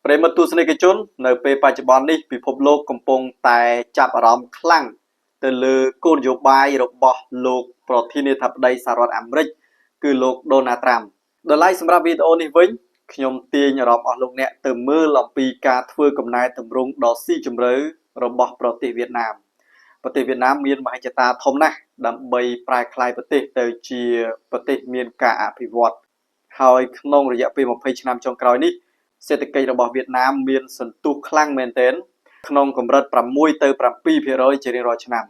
ប្រិមត្តទស្សនិកជននៅពេលបច្ចុប្បន្ននេះពិភពលោកកំពុងតែចាប់អារម្មណ៍ខ្លាំងទៅលើគោលនយោបាយរបស់លោកប្រធានាធិបតីសហរដ្ឋអាមេរិកគឺលោកដូណាល់ត្រាំដល់ហើយសម្រាប់វីដេអូនេះវិញខ្ញុំទាញអារម្មណ៍អស់លោកអ្នកទៅមើលអំពីការធ្វើកំណែទម្រង់ដ៏ស៊ីជម្រៅរបស់ប្រទេសវៀតណាមប្រទេសវៀតណាមមានមហិច្ឆតាធំណាស់ដើម្បីប្រែក្លាយប្រទេសទៅជាប្រទេសមានការអភិវឌ្ឍហើយក្នុងរយៈពេល20ឆ្នាំចុងក្រោយនេះសេដ្ឋកិច្ចរបស់វៀតណាមមានសន្ទុះខ្លាំងមែនទែនក្នុងកម្រិត6ទៅ7% ជារៀងរាល់ឆ្នាំ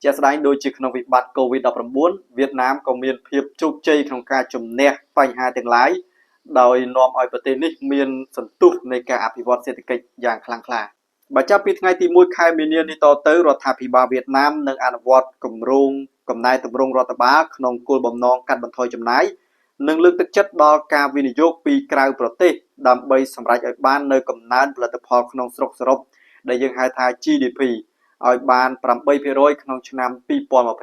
ជាក់ស្ដែងដូចជាក្នុងវិបត្តិ COVID-19 វៀតណាមក៏មានភាពជោគជ័យក្នុងការជំនះបញ្ហាទាំងឡាយដោយនាំឲ្យប្រទេសនេះមានសន្ទុះនៃការអភិវឌ្ឍសេដ្ឋកិច្ចយ៉ាងខ្លាំងក្លាបើចាប់ពីថ្ងៃទី1ខែមីនានេះតទៅរដ្ឋាភិបាលវៀតណាមនឹងអនុវត្តគម្រោងកំណែទម្រង់រដ្ឋបាលក្នុងគោលបំណងកាត់បន្ថយចំណាយនិងលើកទឹកចិត្តដល់ការវិនិយោគពីក្រៅប្រទេសដើម្បីសម្រេចឲ្យបាននៅកំណើនផលិតផលក្នុងស្រុកសរុបដែលយើងហៅថា GDP ឲ្យបាន8% ក្នុងឆ្នាំ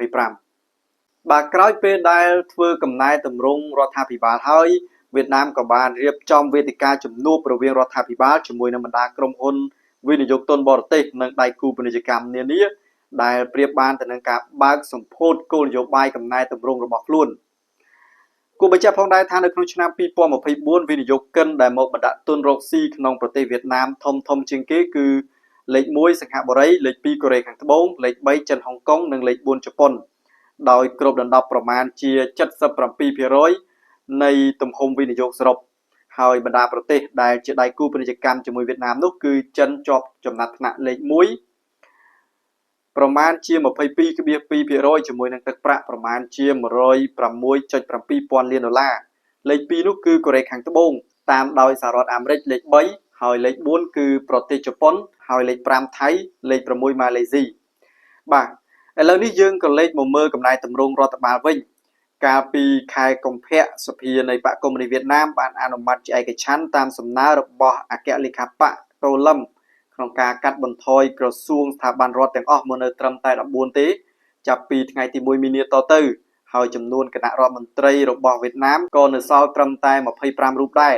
2025បាទក្រោយពេលដែលធ្វើកំណែទម្រង់រដ្ឋាភិបាលហើយវៀតណាមក៏បានរៀបចំវេទិកាជំនួបរវាងរដ្ឋាភិបាលជាមួយនឹងបណ្ដាក្រុមហ៊ុនវិនិយោគទុនបរទេសនិងដៃគូពាណិជ្ជកម្មនានាដែលប្រៀបបានទៅនឹងការបើកសម្ពោធគោលនយោបាយកំណែទម្រង់របស់ខ្លួនគួរបញ្ជាក់ផងដែរថានៅក្នុងឆ្នាំ2024វិនិយោគិនដែលមកបណ្ដាក់ទុនរកស៊ីក្នុងប្រទេសវៀតណាមធំជាងគេគឺលេខ1សិង្ហបុរីលេខ2កូរ៉េខាងត្បូងលេខ3ចិនហុងកុងនិងលេខ4ជប៉ុនដោយគ្របដណ្ដប់ប្រមាណជា 77% នៃទំហំវិនិយោគសរុបហើយបណ្ដាប្រទេសដែលជាដៃគូពាណិជ្ជកម្មជាមួយវៀតណាមនោះគឺចិនជាប់ចំណាត់ថ្នាក់លេខ1ប្រមាណជា 22.2% ជាមួយនឹងទឹកប្រាក់ប្រមាណជា 106.7 ពាន់លានដុល្លារលេខ2នោះគឺកូរ៉េខាងត្បូងតាមដោយសហរដ្ឋអាមេរិកលេខ3ហើយលេខ4គឺប្រទេសជប៉ុនហើយលេខ5ថៃលេខ6ម៉ាឡេស៊ីបាទឥឡូវនេះយើងក៏លេខមកមើលកំណែទម្រង់រដ្ឋបាលវិញកាលពីខែកុម្ភៈសភានៃបកកុម្មុយនីសវៀតណាមបានអនុម័តជាឯកច្ឆន្ទតាមសំណើរបស់អគ្គលេខាបកតូលឹមក្នុងការកាត់បន្ថយក្រសួងស្ថាប័នរដ្ឋទាំងអស់មកនៅត្រឹមតែ14ទេចាប់ពីថ្ងៃទី1មីនាតទៅហើយចំនួនគណៈរដ្ឋមន្ត្រីរបស់វៀតណាមក៏នៅសល់ត្រឹមតែ25រូបដែរ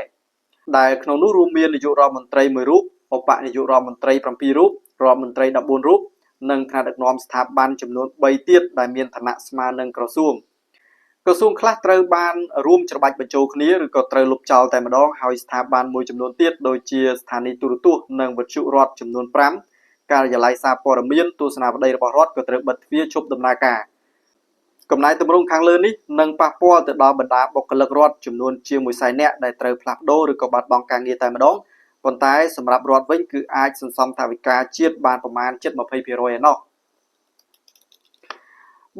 ដែលក្នុងនោះរួមមាននាយករដ្ឋមន្ត្រី1រូបឧបនាយករដ្ឋមន្ត្រី7រូបរដ្ឋមន្ត្រី14រូបនិងថ្នាក់ដឹកនាំស្ថាប័នចំនួន3ទៀតដែលមានឋានៈស្មើនឹងក្រសួងខ្លះត្រូវបានរួមច្របាច់បញ្ចូលគ្នាឬក៏ត្រូវលុបចោលតែម្ដងហើយស្ថាប័នមួយចំនួនទៀតដូចជាស្ថានីយទូរទស្សន៍និងវិទ្យុរដ្ឋចំនួន5ការិយាល័យសារព័ត៌មានទស្សនាវដ្តីរបស់រដ្ឋក៏ត្រូវបិទទ្វារឈប់ដំណើរការកំណែទម្រង់ខាងលើនេះនឹងប៉ះពាល់ទៅដល់បណ្ដាបុគ្គលិករដ្ឋចំនួនជាង100,000នាក់ដែលត្រូវផ្លាស់ប្ដូរឬក៏បាត់បង់ការងារតែម្ដងប៉ុន្តែសម្រាប់រដ្ឋវិញគឺអាចសន្សំថវិកាជាតិបានប្រមាណជិត 20% ឯណោះ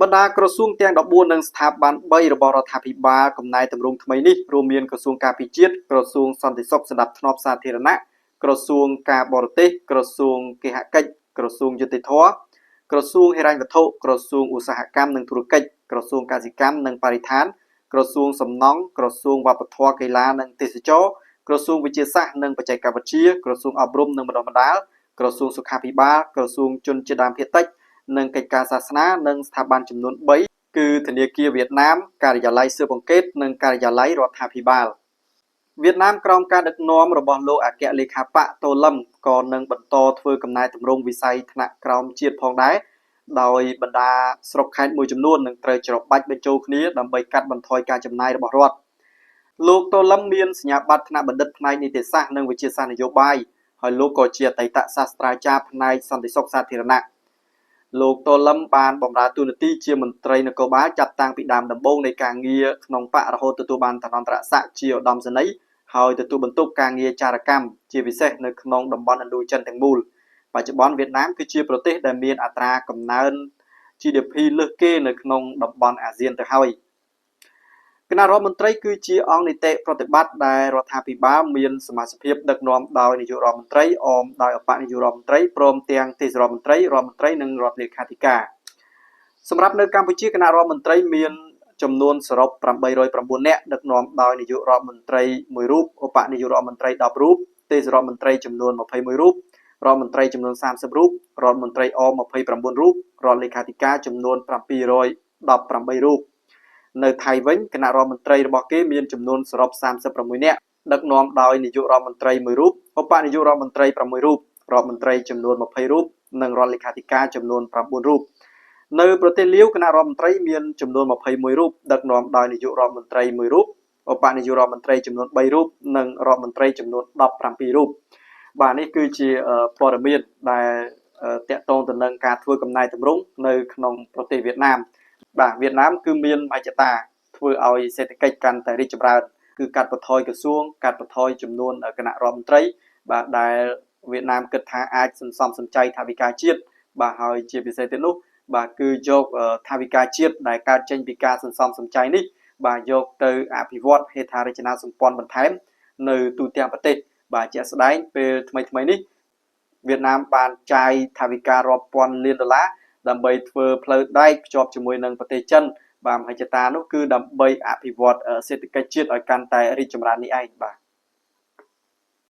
បណ្ដាក្រសួងទាំង14និងស្ថាប័ន3របស់រដ្ឋាភិបាលកំណែទម្រង់ថ្មីនេះរួមមានក្រសួងការពារជាតិក្រសួងសន្តិសុខសណ្ដាប់ធ្នាប់សាធារណៈក្រសួងការបរទេសក្រសួងគេហកិច្ចក្រសួងយុតិធធម៌ក្រសួងហិរញ្ញវត្ថុក្រសួងឧស្សាហកម្មនិងធុរកិច្ចក្រសួងកសិកម្មនិងបរិស្ថានក្រសួងសំណង់ក្រសួងវប្បធម៌កីឡានិងទេសចរណ៍ក្រសួងវិទ្យាសាស្ត្រនិងបច្ចេកវិទ្យាក្រសួងអប់រំនិងបណ្ដុះបណ្ដាលក្រសួងសុខាភិបាលក្រសួងជនជាតិដើមភាគតិចនិងកិច្ចការសាសនានិងស្ថាប័នចំនួន3គឺធនាគារវៀតណាមការិយាល័យស៊ើបអង្កេតនិងការិយាល័យរដ្ឋាភិបាលវៀតណាមក្រោមការដឹកនាំរបស់លោកអគ្គលេខាបកតូលឹមក៏នឹងបន្តធ្វើកំណែទម្រង់វិស័យថ្នាក់ក្រោមជាតិផងដែរដោយបណ្ដាស្រុកខេត្តមួយចំនួននឹងត្រូវច្របាច់បញ្ចូលគ្នាដើម្បីកាត់បន្ថយការចំណាយរបស់រដ្ឋលោកតូលឹមមានសញ្ញាបត្រថ្នាក់បណ្ឌិតផ្នែកនីតិសាស្ត្រនិងវិទ្យាសាស្ត្រនយោបាយហើយលោកក៏ជាអតីតសាស្ត្រាចារ្យផ្នែកសន្តិសុខសាធារណៈលោកតូលឹមបានបម្រើតួនាទីជាមន្ត្រីនគរបាលចាប់តាំងពីដើមដំបូងនៃការងារក្នុងបករហូតទទួលបានឋានន្តរស័ក្តិជាឧត្តមសេនីយ៍ហើយទទួលបន្ទុកការងារចារកម្មជាពិសេសនៅក្នុងតំបន់ឥណ្ឌូចិនទាំងមូលបច្ចុប្បន្នវៀតណាមគឺជាប្រទេសដែលមានអត្រាកំណើន GDP លើសគេនៅក្នុងតំបន់អាស៊ានទៅហើយគណៈរដ្ឋមន្ត្រីគឺជាអង្គនីតិប្រតិបត្តិដែលរដ្ឋាភិបាលមានសមាជិកភាពដឹកនាំដោយនាយករដ្ឋមន្ត្រីអមដោយឧបនាយករដ្ឋមន្ត្រីព្រមទាំងទេសរដ្ឋមន្ត្រីរដ្ឋមន្ត្រីនិងរដ្ឋលេខាធិការសម្រាប់នៅកម្ពុជាគណៈរដ្ឋមន្ត្រីមានចំនួនសរុប809នាក់ដឹកនាំដោយនាយករដ្ឋមន្ត្រី1រូបឧបនាយករដ្ឋមន្ត្រី10រូបទេសរដ្ឋមន្ត្រីចំនួន21រូបរដ្ឋមន្ត្រីចំនួន30រូបរដ្ឋមន្ត្រីអម29រូបរដ្ឋលេខាធិការចំនួន718រូបនៅថៃវិញគណៈរដ្ឋមន្ត្រីរបស់គេមានចំនួនសរុប36នាក់ ដឹកនាំដោយនាយករដ្ឋមន្ត្រីមួយរូបឧបនាយករដ្ឋមន្ត្រី6រូបរដ្ឋមន្ត្រីចំនួន20រូបនិងរដ្ឋលេខាធិការចំនួន9រូបនៅប្រទេសលាវគណៈរដ្ឋមន្ត្រីមានចំនួន21រូបដឹកនាំដោយនាយករដ្ឋមន្ត្រីមួយរូបឧបនាយករដ្ឋមន្ត្រីចំនួន3រូបនិងរដ្ឋមន្ត្រីចំនួន17រូបបាទនេះគឺជាព័ត៌មានដែលតាក់ទងទៅនឹងការធ្វើកំណែតម្រង់នៅក្នុងប្រទេសវៀតណាមបាទវៀតណាមគឺមានមហិច្ឆតាធ្វើឲ្យសេដ្ឋកិច្ចកាន់តែរីកចម្រើនគឺកាត់បន្ថយក្រសួងកាត់បន្ថយចំនួនគណៈរដ្ឋមន្ត្រីបាទដែលវៀតណាមគិតថាអាចសន្សំសំចៃថវិកាជាតិបាទហើយជាពិសេសទៀតនោះបាទគឺយកថវិកាជាតិដែលកើតចេញពីការសន្សំសំចៃនេះបាទយកទៅអភិវឌ្ឍហេដ្ឋារចនាសម្ព័ន្ធបន្ថែមនៅទូទាំងប្រទេសបាទជាក់ស្ដែងពេលថ្មីនេះវៀតណាមបានចាយថវិការាប់ពាន់លានដុល្លារដើម្បីធ្វើផ្លូវដែកភ្ជាប់ជាមួយនឹងប្រទេសចិនបាទមហិច្ឆតានោះគឺដើម្បីអភិវឌ្ឍសេដ្ឋកិច្ចជាតិឲ្យកាន់តែរីកចម្រើននេះឯងបាទ